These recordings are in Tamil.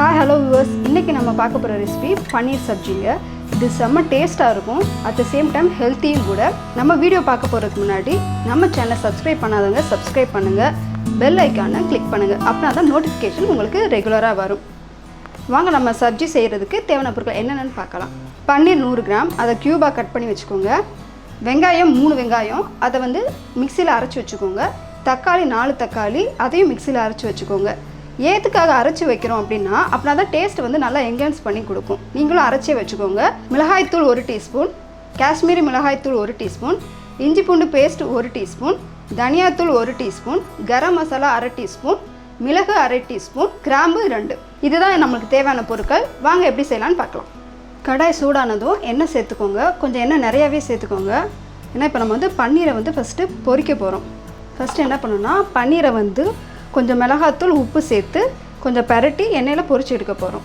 Hi, hello viewers. இன்னைக்கு நம்ம பார்க்க போற ரெசிபி பன்னீர் சப்ஜிங்க. இது செம்ம டேஸ்டா இருக்கும். at the same time ஹெல்த்தியும் கூட. நம்ம வீடியோ பார்க்க போறதுக்கு முன்னாடி நம்ம சேனலை சப்ஸ்கிரைப் பண்ணாதவங்க சப்ஸ்கிரைப் பண்ணுங்க. பெல் ஐகானை கிளிக் பண்ணுங்க. அப்பதான் அந்த நோட்டிஃபிகேஷன் உங்களுக்கு ரெகுலரா வரும். வாங்க நம்ம சப்ஜி செய்யறதுக்கு தேவையான பொருட்கள் என்னென்னன்னு பார்க்கலாம். பன்னீர் 100 கிராம் அதை கியூபா கட் பண்ணி வச்சுக்கோங்க. வெங்காயம் 3 வெங்காயம் அதை வந்து மிக்ஸியில் அரைச்சி வச்சுக்கோங்க. தக்காளி 4 தக்காளி அதையும் மிக்ஸியில் அரைச்சி வச்சுக்கோங்க. ஏத்துக்காக அரைச்சி வைக்கிறோம் அப்படின்னா அப்படின்னா தான் டேஸ்ட் வந்து நல்லா என்ஹான்ஸ் பண்ணி கொடுக்கும். நீங்களும் அரைச்சே வச்சுக்கோங்க. மிளகாய்த்தூள் 1 டீஸ்பூன், காஷ்மீரி மிளகாய்த்தூள் 1 டீஸ்பூன், இஞ்சி பூண்டு பேஸ்ட் 1 டீஸ்பூன், தனியாத்தூள் 1 டீஸ்பூன், கரம் மசாலா 1/2 டீஸ்பூன், மிளகு 1/2 டீஸ்பூன், கிராம்பு 2. இதுதான் நம்மளுக்கு தேவையான பொருட்கள். வாங்க எப்படி செய்யலான்னு பார்க்கலாம். கடாய் சூடானதும் எண்ணெய் சேர்த்துக்கோங்க. கொஞ்சம் எண்ணெய் நிறையாவே சேர்த்துக்கோங்க. ஏன்னா இப்போ நம்ம வந்து பன்னீரை வந்து ஃபஸ்ட்டு பொரிக்க போகிறோம். ஃபஸ்ட்டு என்ன பண்ணணும்னா பன்னீரை வந்து கொஞ்சம் மிளகாத்தூள் உப்பு சேர்த்து கொஞ்சம் பரட்டி எண்ணெயில் பொரிச்சு எடுக்க போகிறோம்.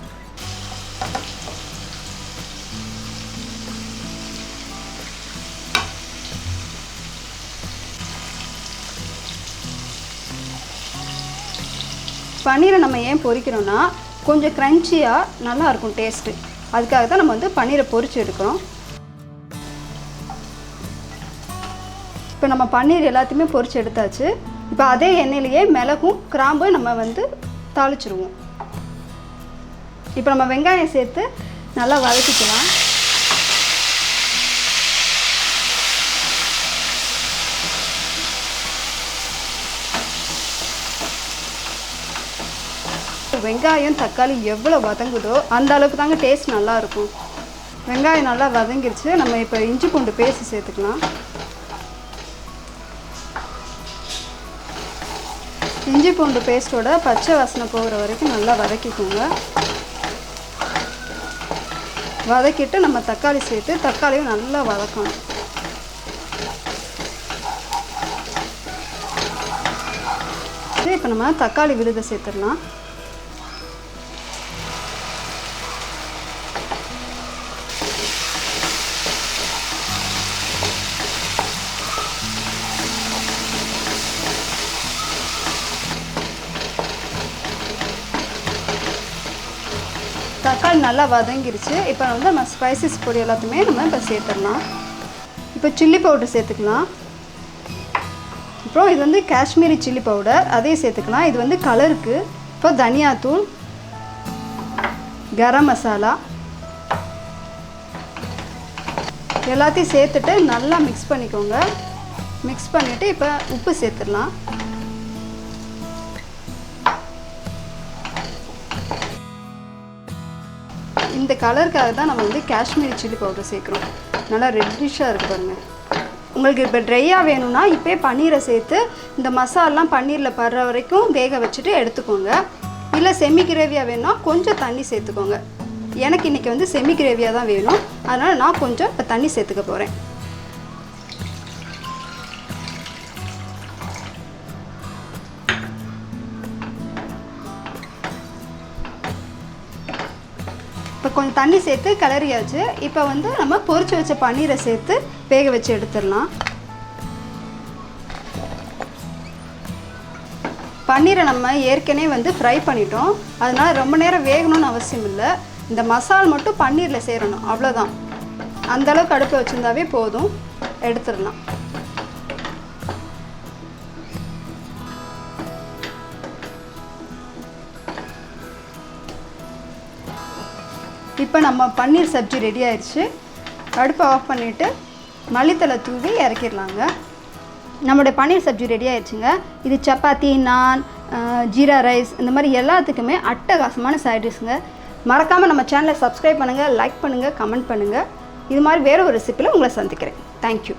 பன்னீரை நம்ம ஏன் பொரிக்கிறோன்னா கொஞ்சம் க்ரன்ச்சியாக நல்லாயிருக்கும் டேஸ்ட்டு. அதுக்காக தான் நம்ம வந்து பன்னீரை பொரிச்சு எடுக்கிறோம். இப்போ நம்ம பன்னீர் எல்லாத்தையுமே பொரிச்சு எடுத்தாச்சு. இப்போ அதே எண்ணெயிலேயே மிளகும் கிராம்பும் நம்ம வந்து தாளிச்சிருவோம். இப்போ நம்ம வெங்காயம் சேர்த்து நல்லா வதக்கிக்கலாம். வெங்காயம் தக்காளி எவ்வளோ வதங்குதோ அந்த அளவுக்கு தாங்க டேஸ்ட் நல்லாயிருக்கும். வெங்காயம் நல்லா வதங்கிருச்சு. நம்ம இப்போ இஞ்சி பூண்டு பேஸ்ட் சேர்த்துக்கலாம். இஞ்சி பூண்டு பேஸ்ட்டோட பச்சை வாசனை போகிற வரைக்கும் நல்லா வதக்கிக்கோங்க. வதக்கிட்டு நம்ம தக்காளி சேர்த்து தக்காளியும் நல்லா வதக்கணும். இப்போ நம்ம தக்காளி விழுதை சேர்த்துடலாம். தக்காளி நல்லா வதங்கிருச்சு. இப்போ வந்து நம்ம ஸ்பைசஸ் பொடி எல்லாத்தையுமே நம்ம இப்போ சேர்த்துடலாம். இப்போ சில்லி பவுடர் சேர்த்துக்கலாம். அப்புறம் இது வந்து காஷ்மீரி சில்லி பவுடர் அதையும் சேர்த்துக்கலாம். இது வந்து கலருக்கு. இப்போ தனியாத்தூள், கரம் மசாலா எல்லாத்தையும் சேர்த்துட்டு நல்லா மிக்ஸ் பண்ணிக்கோங்க. மிக்ஸ் பண்ணிவிட்டு இப்போ உப்பு சேர்த்துடலாம். இந்த கலருக்காக தான் நம்ம வந்து காஷ்மீரி சில்லி பவுடர் சேர்க்குறோம். நல்லா ரெட்டிஷாக இருக்குது பாருங்கள். உங்களுக்கு இப்போ ட்ரையாக வேணும்னா இப்போ பன்னீரை சேர்த்து இந்த மசாலாம் பன்னீரில் படுற வரைக்கும் வேக வச்சுட்டு எடுத்துக்கோங்க. இல்லை செமி கிரேவியாக வேணும்னா கொஞ்சம் தண்ணி சேர்த்துக்கோங்க. எனக்கு இன்றைக்கி வந்து செமி கிரேவியாக தான் வேணும். அதனால் நான் கொஞ்சம் இப்போ தண்ணி சேர்த்துக்க போகிறேன். இப்போ கொஞ்சம் தண்ணி சேர்த்து கிளறியாச்சு. இப்போ வந்து நம்ம பொரிச்சு வச்ச பன்னீரை சேர்த்து வேக வச்சு எடுத்துடலாம். பன்னீரை நம்ம ஏற்கனவே வந்து ஃப்ரை பண்ணிட்டோம். அதனால் ரொம்ப நேரம் வேகணும்னு அவசியம் இல்லை. இந்த மசால் மட்டும் பன்னீரில் சேரணும், அவ்வளோதான். அந்தளவுக்கு அடுப்பு வச்சுருந்தாவே போதும். எடுத்துடலாம். இப்போ நம்ம பன்னீர் சப்ஜி ரெடி ஆயிடுச்சு. அடுப்பை ஆஃப் பண்ணிவிட்டு மல்லித்தலை தூவி இறக்கிடலாங்க. நம்மளுடைய பன்னீர் சப்ஜி ரெடி ஆயிடுச்சுங்க. இது சப்பாத்தி, நான், ஜீரா ரைஸ் இந்த மாதிரி எல்லாத்துக்குமே அட்டகாசமான சைட் டிஷ்ங்க. மறக்காமல் நம்ம சேனலை சப்ஸ்கிரைப் பண்ணுங்கள், லைக் பண்ணுங்கள், கமெண்ட் பண்ணுங்கள். இது மாதிரி வேறு ஒரு ரெசிப்பியில் உங்களை சந்திக்கிறேன். தேங்க்யூ.